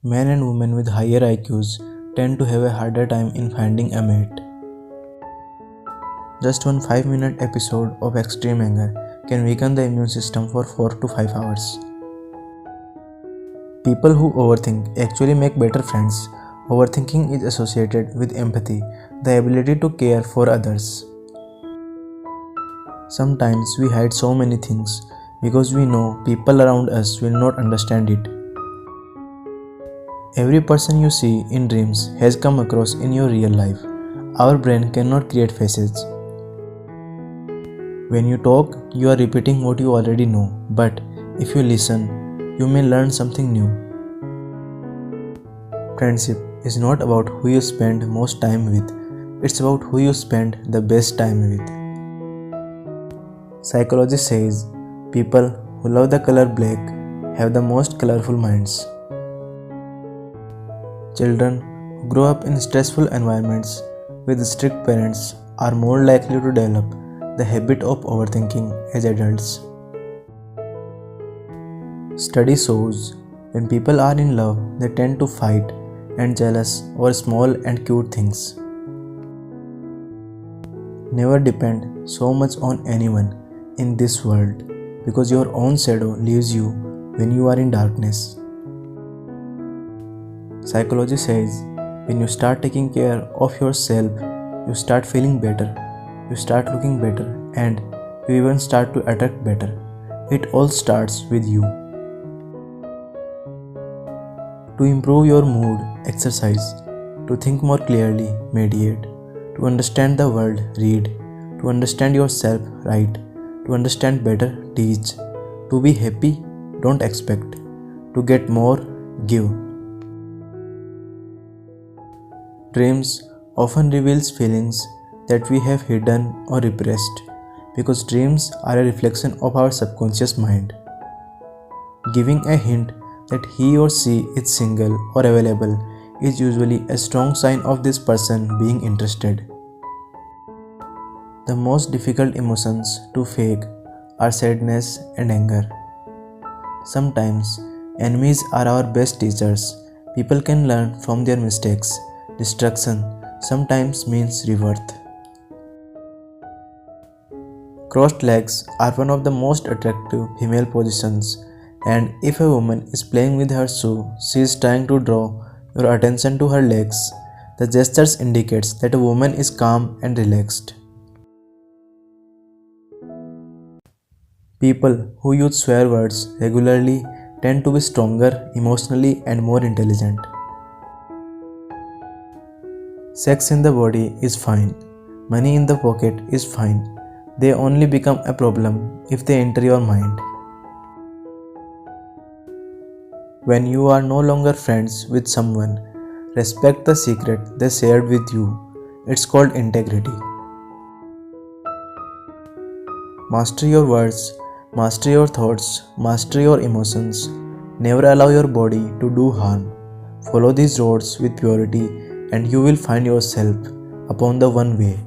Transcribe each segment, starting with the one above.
Men and women with higher IQs tend to have a harder time in finding a mate. Just one 5-minute episode of extreme anger can weaken the immune system for 4 to 5 hours. People who overthink actually make better friends. Overthinking is associated with empathy, the ability to care for others. Sometimes we hide so many things because we know people around us will not understand it. Every person you see in dreams has come across in your real life. Our brain cannot create faces. When you talk, you are repeating what you already know, but if you listen, you may learn something new. Friendship is not about who you spend most time with, it's about who you spend the best time with. Psychology says people who love the color black have the most colorful minds. Children who grow up in stressful environments with strict parents are more likely to develop the habit of overthinking as adults. Study shows when people are in love, they tend to fight and jealous over small and cute things. Never depend so much on anyone in this world because your own shadow leaves you when you are in darkness. Psychology says when you start taking care of yourself, you start feeling better, you start looking better, and you even start to attract better. It all starts with you. To improve your mood, exercise. To think more clearly, meditate. To understand the world, read. To understand yourself, write. To understand better, teach. To be happy, don't expect. To get more, give. Dreams often reveals feelings that we have hidden or repressed because dreams are a reflection of our subconscious mind. Giving a hint that he or she is single or available is usually a strong sign of this person being interested. The most difficult emotions to fake are sadness and anger. Sometimes enemies are our best teachers. People can learn from their mistakes. Destruction sometimes means rebirth. Crossed legs are one of the most attractive female positions, and if a woman is playing with her shoe, she is trying to draw your attention to her legs. The gestures indicates that a woman is calm and relaxed. People who use swear words regularly tend to be stronger emotionally and more intelligent. Sex in the body is fine. Money in the pocket is fine. They only become a problem if they enter your mind. When you are no longer friends with someone, respect the secret they shared with you. It's called integrity. Master your words, master your thoughts, master your emotions. Never allow your body to do harm. Follow these roads with purity and you will find yourself upon the one way.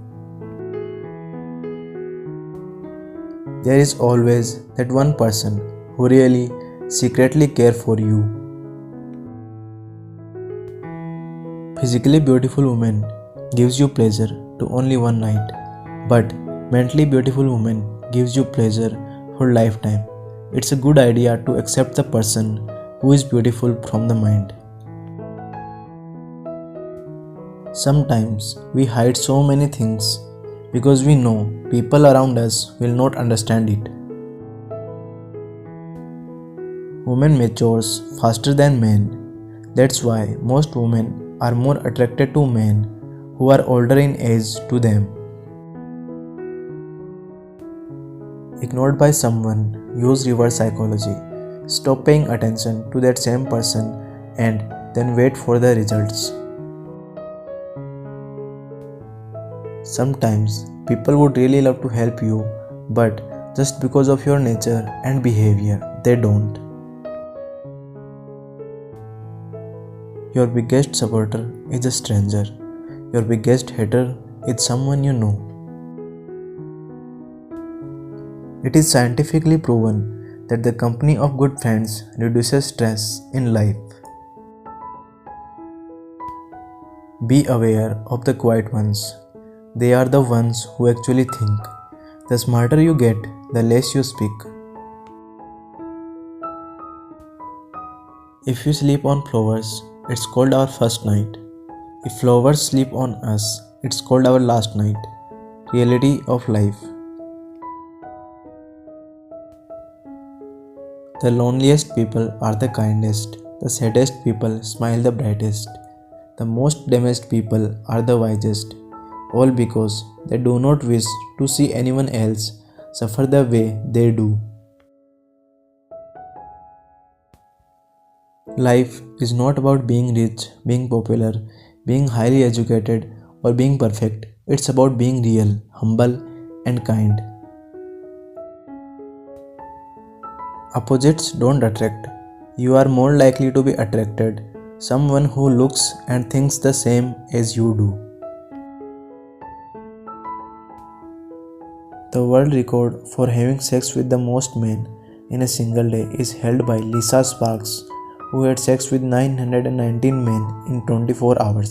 There is always that one person who really secretly cares for you. Physically beautiful woman gives you pleasure to only one night, but mentally beautiful woman gives you pleasure for lifetime. It's a good idea to accept the person who is beautiful from the mind. Sometimes we hide so many things because we know people around us will not understand it. Women matures faster than men. That's why most women are more attracted to men who are older in age to them. Ignored by someone, use reverse psychology. Stop paying attention to that same person and then wait for the results. Sometimes people would really love to help you, but just because of your nature and behavior, they don't. Your biggest supporter is a stranger. Your biggest hater is someone you know. It is scientifically proven that the company of good friends reduces stress in life. Be aware of the quiet ones. They are the ones who actually think. The smarter you get, the less you speak. If we sleep on flowers, it's called our first night. If flowers sleep on us, it's called our last night. Reality of life. The loneliest people are the kindest. The saddest people smile the brightest. The most damaged people are the wisest. All because they do not wish to see anyone else suffer the way they do. Life is not about being rich, being popular, being highly educated, or being perfect. It's about being real, humble, and kind. Opposites don't attract. You are more likely to be attracted someone who looks and thinks the same as you do. The world record for having sex with the most men in a single day is held by Lisa Sparks, who had sex with 919 men in 24 hours.